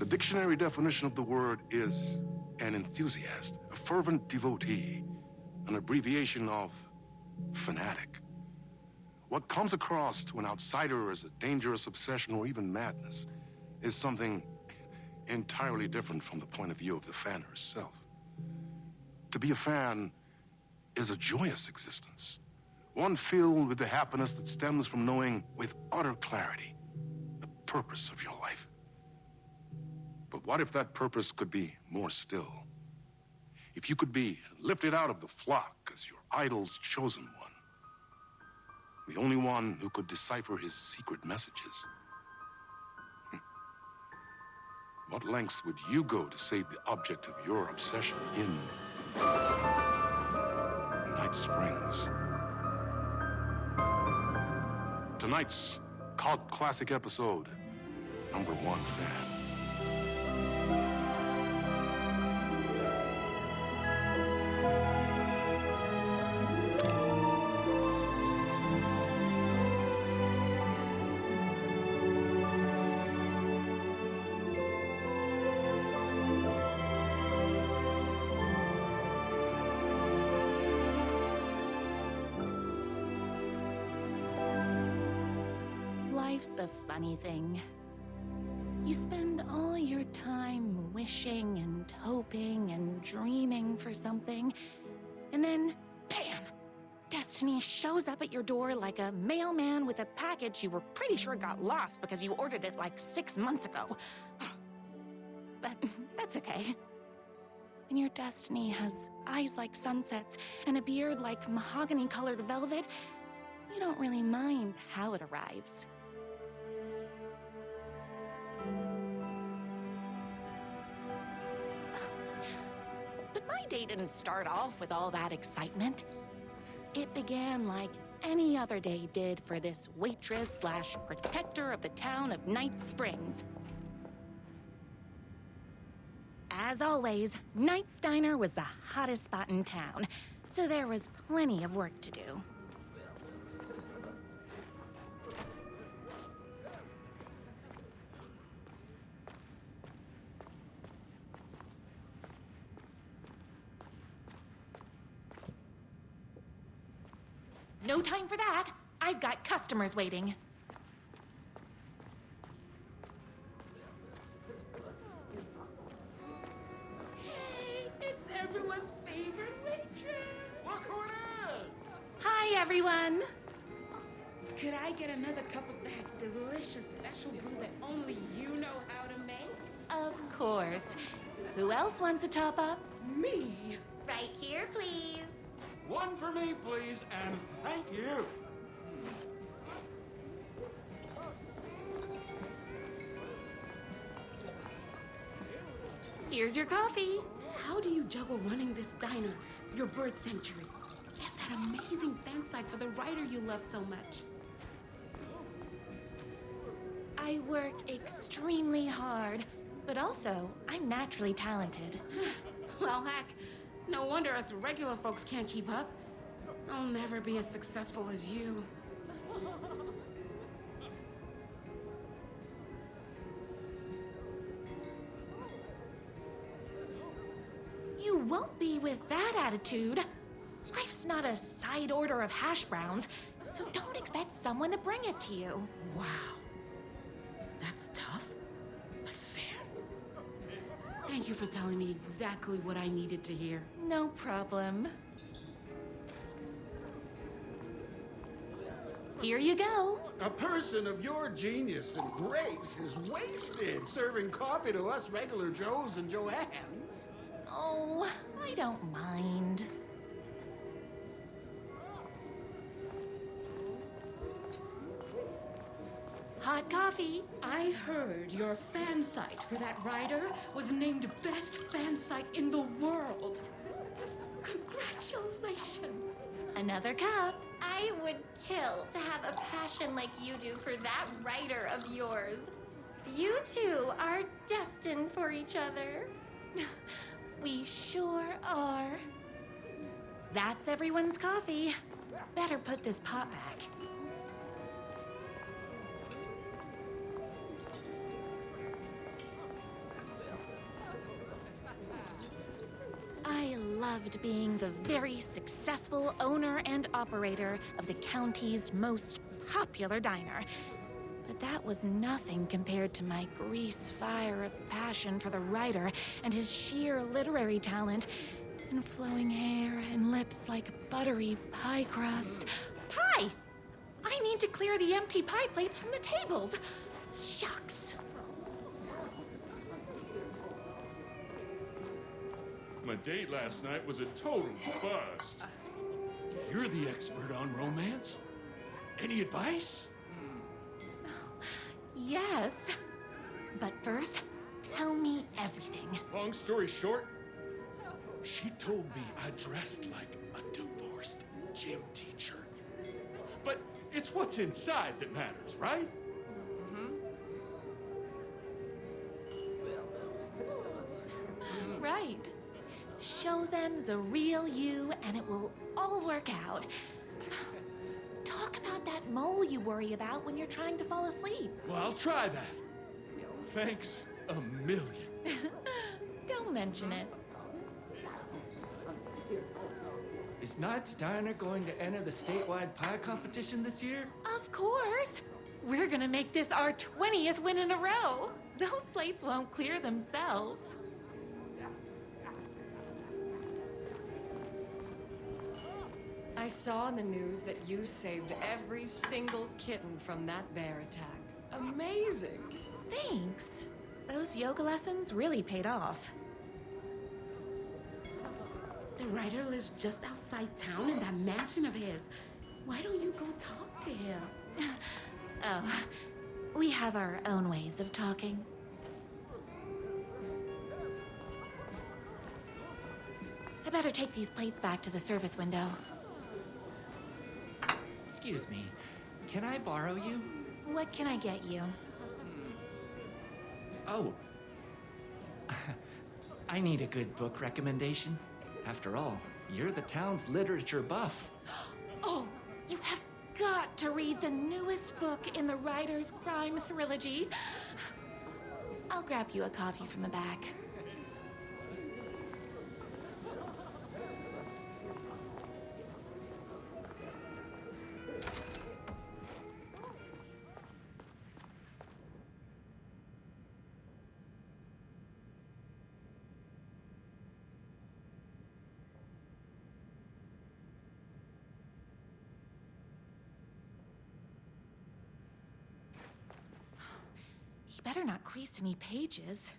dictionary definition of the word is an enthusiast, a fervent devotee, an abbreviation of fanatic. What comes across to an outsider as a dangerous obsession or even madness is something entirely different from the point of view of the fan herself. To be a fan is a joyous existence, one filled with the happiness that stems from knowing with utter clarity the purpose of your life. But what if that purpose could be more still? If you could be lifted out of the flock as your idol's chosen one, the only one who could decipher his secret messages. What lengths would you go to save the object of your obsession in Night Springs? Tonight's cult classic episode, #1 Fan. Life's a funny thing. You spend all your time wishing and hoping and dreaming for something, and then, bam! Destiny shows up at your door like a mailman with a package you were pretty sure got lost because you ordered it like 6 months ago. But that's okay. When your destiny has eyes like sunsets and a beard like mahogany-colored velvet, you don't really mind how it arrives. But my day didn't start off with all that excitement. It began like any other day did for this waitress/protector of the town of Night Springs. As always, Knight's Diner was the hottest spot in town, so there was plenty of work to do. No time for that. I've got customers waiting. Hey, it's everyone's favorite waitress. Look who it is! Hi, everyone. Could I get another cup of that delicious special brew that only you know how to make? Of course. Who else wants a top up? Me? Right here, please. One for me, please, and thank you. Here's your coffee. How do you juggle running this diner, your bird sanctuary, and that amazing fan site for the writer you love so much? I work extremely hard, but also I'm naturally talented. Well, heck, no wonder us regular folks can't keep up. I'll never be as successful as you. You won't be with that attitude. Life's not a side order of hash browns, so don't expect someone to bring it to you. Wow. That's tough, but fair. Thank you for telling me exactly what I needed to hear. No problem. Here you go. A person of your genius and grace is wasted serving coffee to us regular Joes and Joannes. Oh, I don't mind. Hot coffee. I heard your fan site for that writer was named best fan site in the world. Congratulations. Another cup. I would kill to have a passion like you do for that writer of yours. You two are destined for each other. We sure are. That's everyone's coffee. Better put this pot back. loved being the very successful owner and operator of the county's most popular diner. But that was nothing compared to my grease fire of passion for the writer and his sheer literary talent, and flowing hair and lips like buttery pie crust. Pie! I need to clear the empty pie plates from the tables. Shucks. My date last night was a total bust. You're the expert on romance. Any advice? Yes. But first, tell me everything. Long story short, She told me I dressed like a divorced gym teacher. But it's what's inside that matters, right? Right. Show them the real you and it will all work out. Talk about that mole you worry about when you're trying to fall asleep. Well, I'll try that. Thanks a million. Don't mention it. Is Knight's Diner going to enter the statewide pie competition this year? Of course. We're gonna make this our 20th win in a row. Those plates won't clear themselves. I saw in the news that you saved every single kitten from that bear attack. Amazing! Thanks. Those yoga lessons really paid off. The writer lives just outside town in that mansion of his. Why don't you go talk to him? Oh, we have our own ways of talking. I better take these plates back to the service window. Excuse me, can I borrow you? What can I get you? Oh. I need a good book recommendation. After all, you're the town's literature buff. Oh, you have got to read the newest book in the writer's crime trilogy. I'll grab you a copy from the back. He better not crease any pages.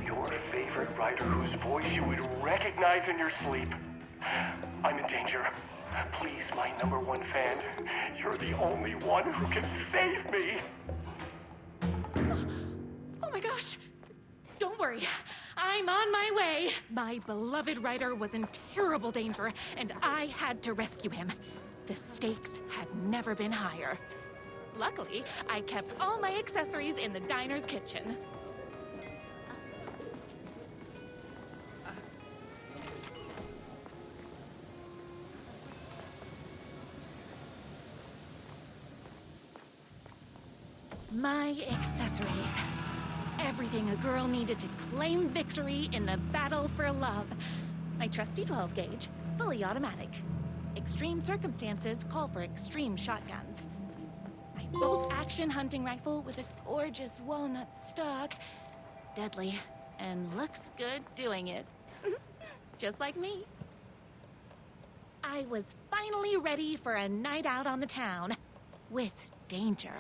Your favorite writer whose voice you would recognize in your sleep. I'm in danger. Please, my #1 fan, you're the only one who can save me. Oh my gosh! Don't worry, I'm on my way. My beloved writer was in terrible danger, and I had to rescue him. The stakes had never been higher. Luckily, I kept all my accessories in the diner's kitchen. My accessories. everything a girl needed to claim victory in the battle for love. My trusty 12 gauge, fully automatic. Extreme circumstances call for extreme shotguns. My bolt-action hunting rifle with a gorgeous walnut stock. Deadly, and looks good doing it. Just like me. I was finally ready for a night out on the town. With danger.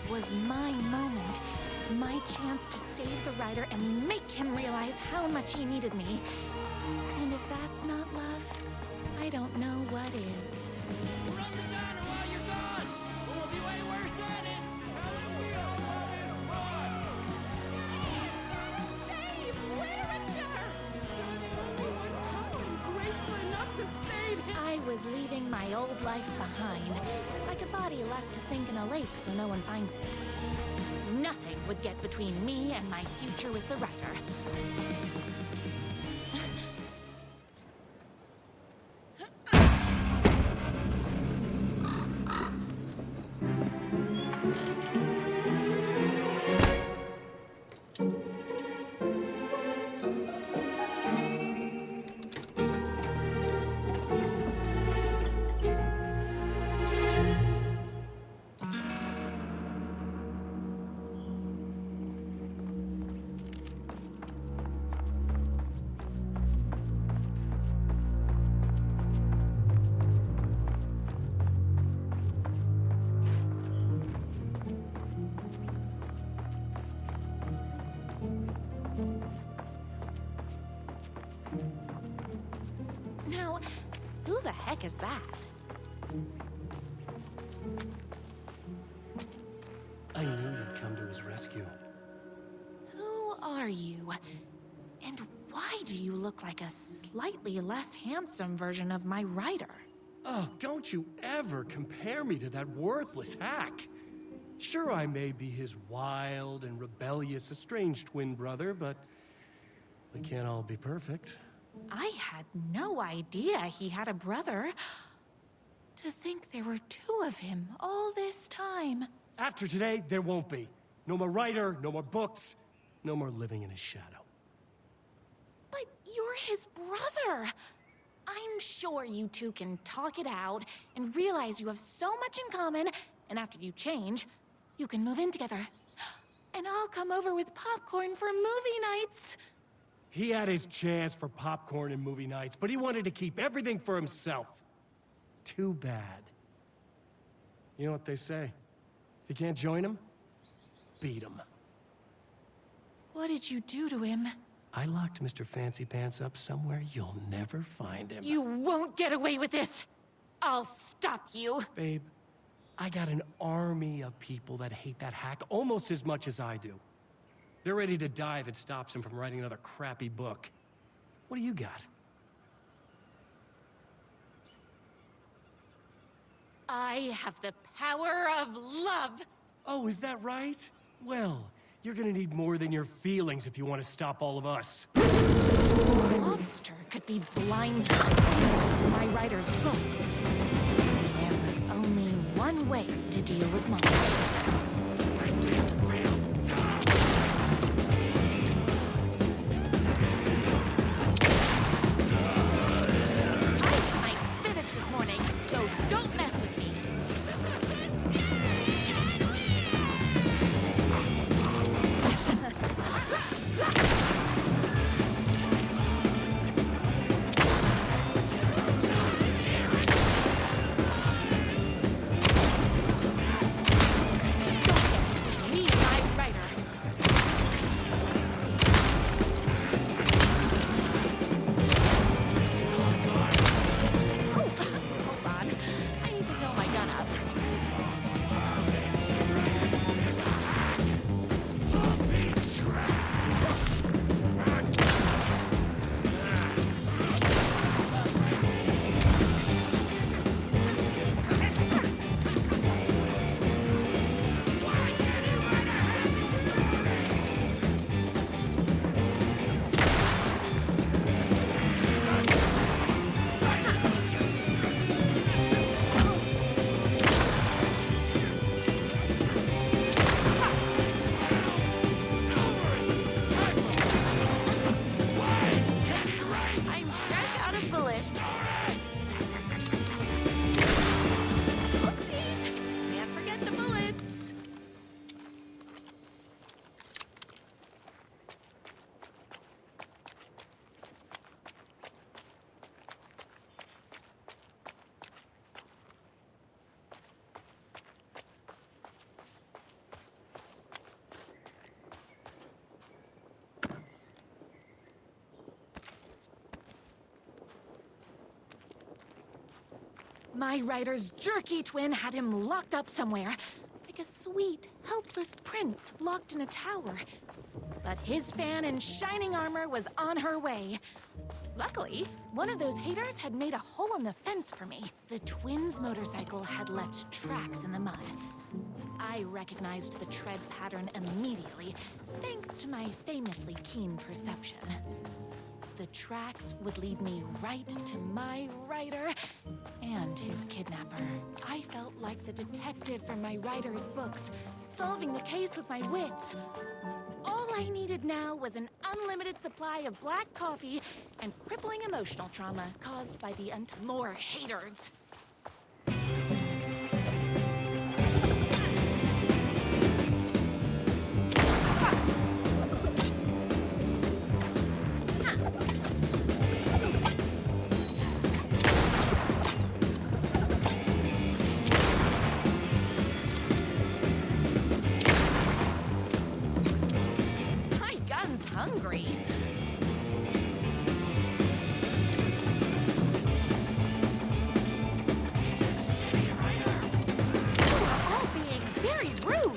Was my moment, my chance to save the rider and make him realize how much he needed me. And if that's not love, I don't know what is. Run the diner while you're gone, or we'll be way worse at it. Save literature! Graceful enough to save him. I was leaving my old life behind, like a body left to sink in a lake so no one finds it. Nothing would get between me and my future with the writer. Now, who the heck is that? I knew you'd come to his rescue. Who are you? And why do you look like a slightly less handsome version of my writer? Oh, don't you ever compare me to that worthless hack. Sure, I may be his wild and rebellious estranged twin brother, but we can't all be perfect. I had no idea he had a brother. To think there were two of him all this time. After today, there won't be. No more writer, no more books, no more living in his shadow. But you're his brother. I'm sure you two can talk it out and realize you have so much in common, and after you change, you can move in together. And I'll come over with popcorn for movie nights. He had his chance for popcorn and movie nights, but he wanted to keep everything for himself. Too bad. You know what they say? If you can't join him, beat him. What did you do to him? I locked Mr. Fancy Pants up somewhere you'll never find him. You won't get away with this! I'll stop you! Babe, I got an army of people that hate that hack almost as much as I do. They're ready to die if it stops him from writing another crappy book. What do you got? I have the power of love! Oh, is that right? Well, you're gonna need more than your feelings if you want to stop all of us. A monster could be blind to my writer's books. There was only one way to deal with monsters. My writer's jerky twin had him locked up somewhere, like a sweet, helpless prince locked in a tower. But his fan in shining armor was on her way. Luckily, one of those haters had made a hole in the fence for me. The twins' motorcycle had left tracks in the mud. I recognized the tread pattern immediately, thanks to my famously keen perception. The tracks would lead me right to my writer and his kidnapper. I felt like the detective from my writer's books, solving the case with my wits. All I needed now was an unlimited supply of black coffee and crippling emotional trauma caused by the more haters. Hungry. You're all being very rude.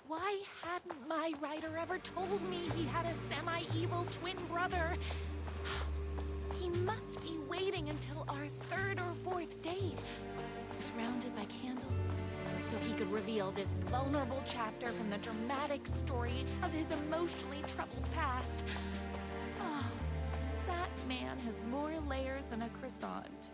Why hadn't my writer ever told me he had a semi-evil twin brother? He must be waiting until our third or fourth date, surrounded by candles, so he could reveal this vulnerable chapter from the dramatic story of his emotionally troubled past. Oh, that man has more layers than a croissant.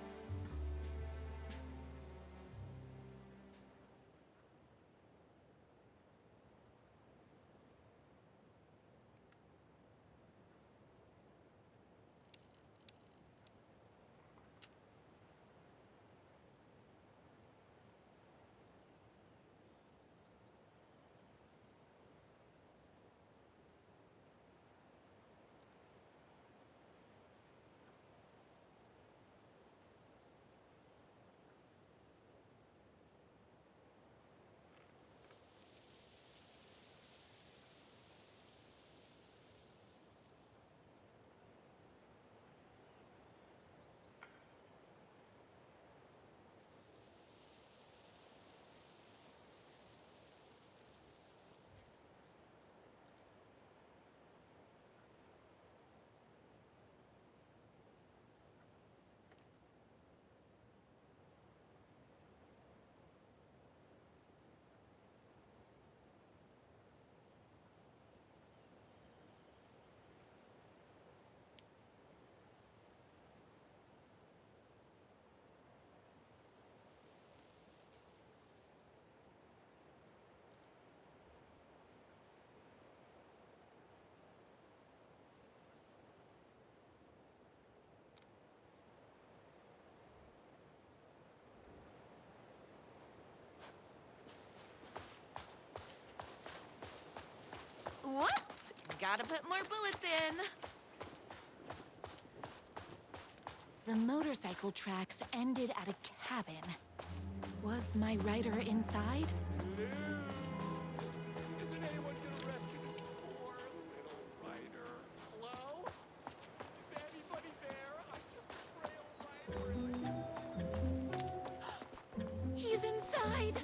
Whoops! Gotta put more bullets in. The motorcycle tracks ended at a cabin. Was my rider inside? Isn't anyone gonna rescue this poor little rider? Hello? Is anybody there? I'm just a frail rider. He's inside!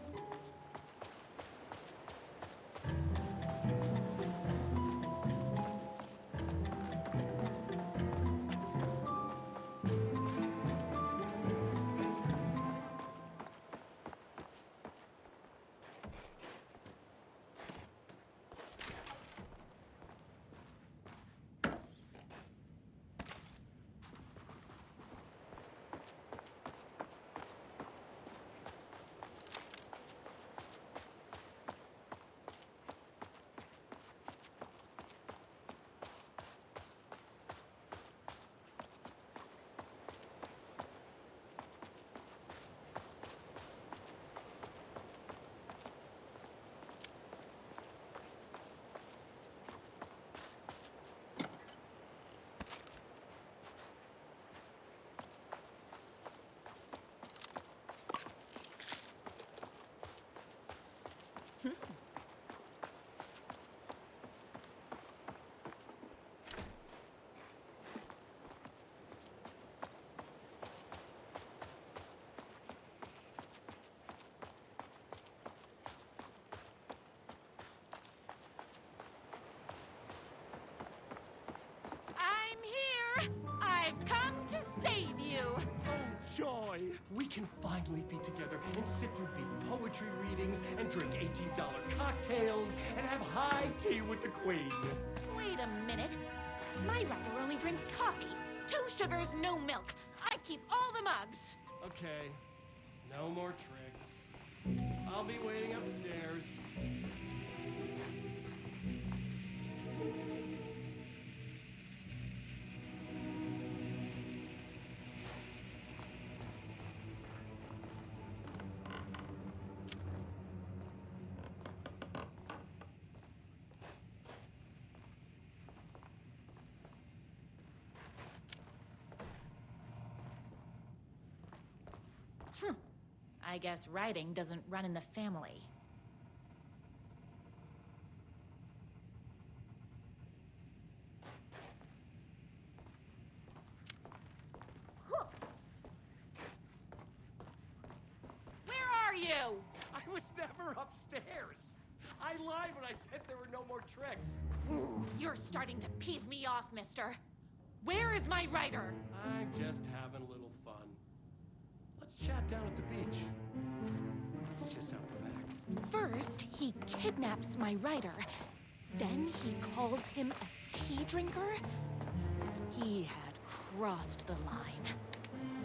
I've come to save you! Oh, joy! We can finally be together and sit through big poetry readings and drink $18 cocktails and have high tea with the Queen. Wait a minute. My rider only drinks coffee. 2 sugars, no milk. I keep all the mugs. Okay, no more tricks. I'll be waiting upstairs. I guess riding doesn't run in the family. Where are you? I was never upstairs. I lied when I said there were no more tricks. You're starting to piss me off, mister. Where is my rider? I'm just having a little fun. Let's chat down at the beach. It's just out the back. First, he kidnaps my rider. Then he calls him a tea drinker. He had crossed the line.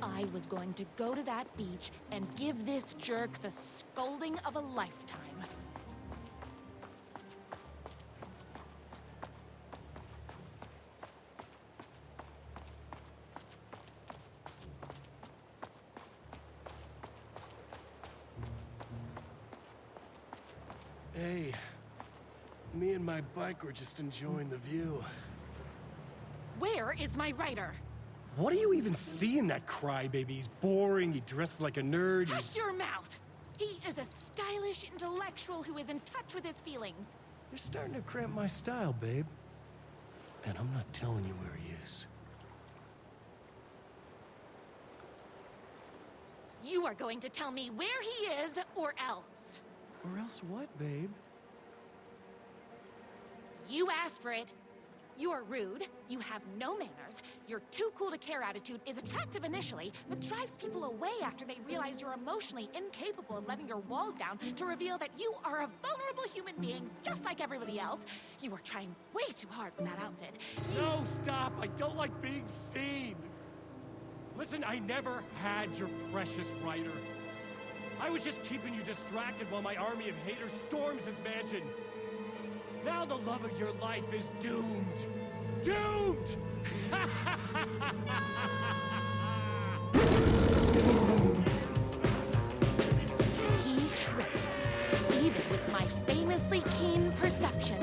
I was going to go to that beach and give this jerk the scolding of a lifetime. Hey, me and my bike were just enjoying the view. Where is my rider? What do you even see in that crybaby? He's boring, he dresses like a nerd. Hush your mouth! He is a stylish intellectual who is in touch with his feelings. You're starting to cramp my style, babe. And I'm not telling you where he is. You are going to tell me where he is, or else. Or else what, babe? You asked for it. You're rude, you have no manners, your too cool to care attitude is attractive initially, but drives people away after they realize you're emotionally incapable of letting your walls down to reveal that you are a vulnerable human being just like everybody else. You are trying way too hard with that outfit. No, stop! I don't like being seen! Listen, I never had your precious rider. I was just keeping you distracted while my army of haters storms his mansion. Now the love of your life is doomed. Doomed! He tricked me, even with my famously keen perception.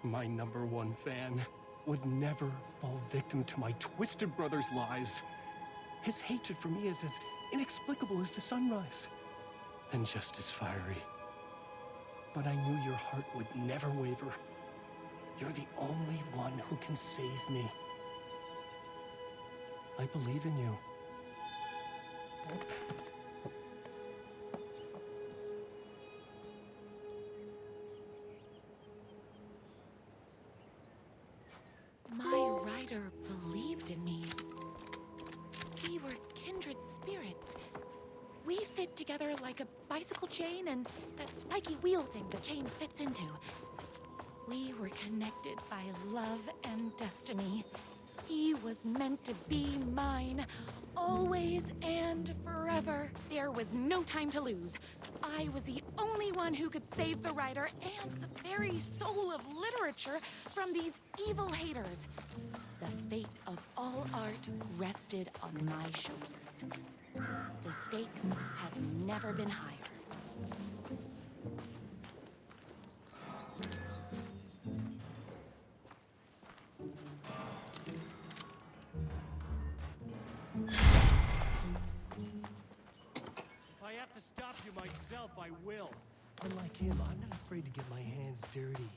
my #1 fan, would never fall victim to my twisted brother's lies. His hatred for me is as inexplicable as the sunrise, and just as fiery. But I knew your heart would never waver. You're the only one who can save me. I believe in you. My writer believed in me. We were kindred spirits. We fit together like a bicycle chain and that spiky wheel thing the chain fits into. We were connected by love and destiny. He was meant to be mine, always and forever. There was no time to lose. I was the only one who could save the writer and the very soul of literature from these evil haters. The fate of all art rested on my shoulders. The stakes had never been higher. If I have to stop you myself, I will. Unlike him, I'm not afraid to get my hands dirty.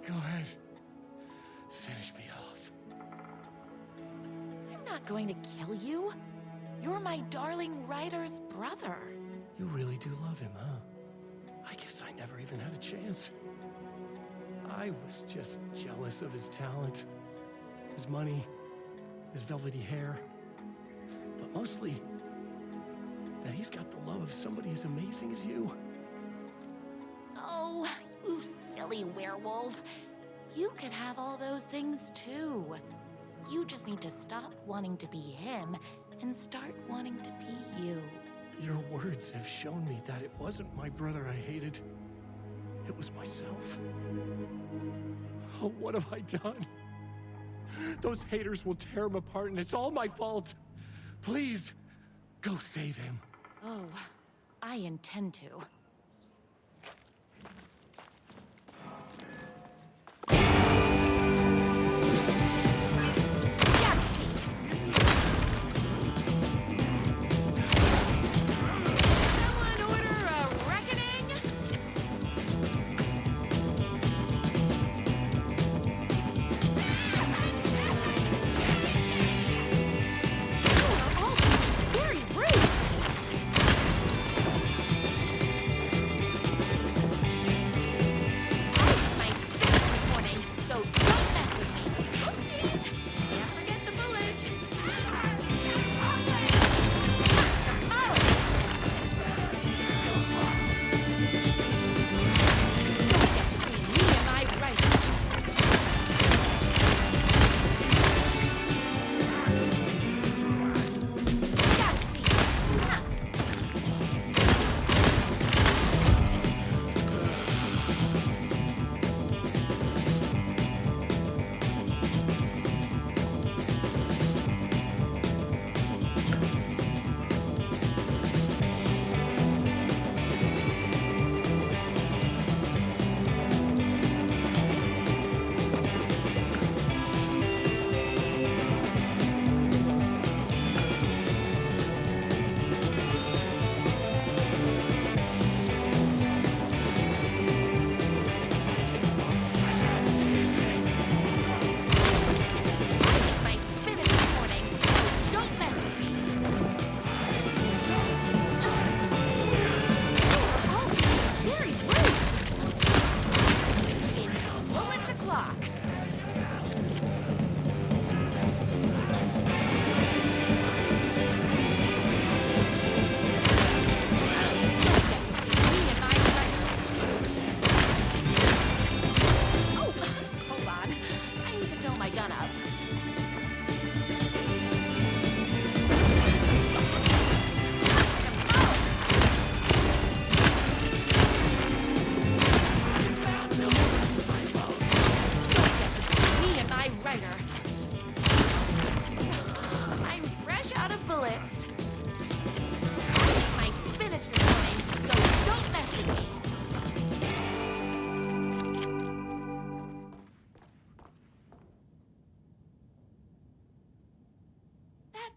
Go ahead. Finish me off. I'm not going to kill you. You're my darling writer's brother. You really do love him, huh? I guess I never even had a chance. I was just jealous of his talent, his money, his velvety hair. But mostly, that he's got the love of somebody as amazing as you. Oh, you silly werewolf. You can have all those things too. You just need to stop wanting to be him and start wanting to be you. Your words have shown me that it wasn't my brother I hated. It was myself. Oh, what have I done? Those haters will tear him apart, and it's all my fault. Please, go save him. Oh, I intend to.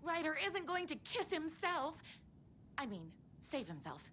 Ryder isn't going to kiss himself. I mean, save himself.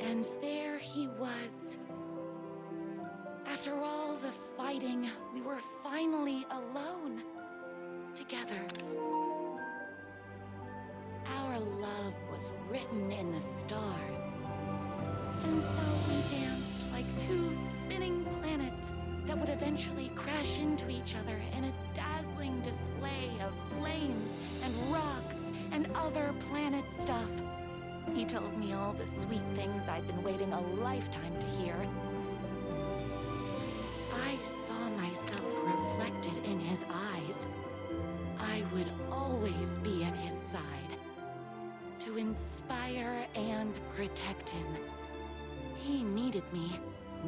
And there he was. After all the fighting, we were finally alone. Together. Our love was written in the stars. And so we danced like two spinning planets that would eventually crash into each other in a dazzling display of flames and rocks and other planet stuff. He told me all the sweet things I'd been waiting a lifetime to hear. I saw myself reflected in his eyes. I would always be at his side, to inspire and protect him. He needed me,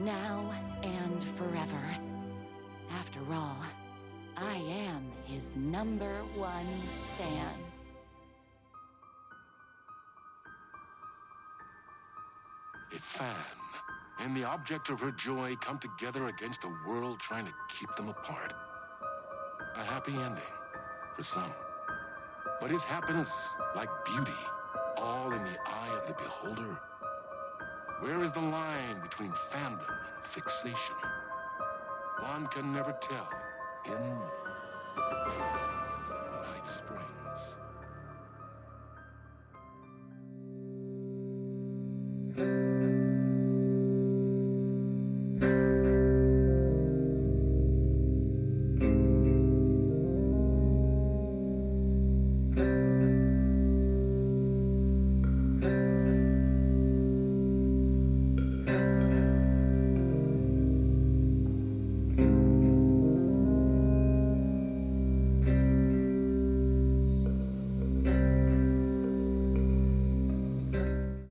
now and forever. After all, I am his #1 fan. A fan and the object of her joy come together against a world trying to keep them apart. A happy ending for some. But is happiness, like beauty, all in the eye of the beholder? Where is the line between fandom and fixation? One can never tell in Night Spring.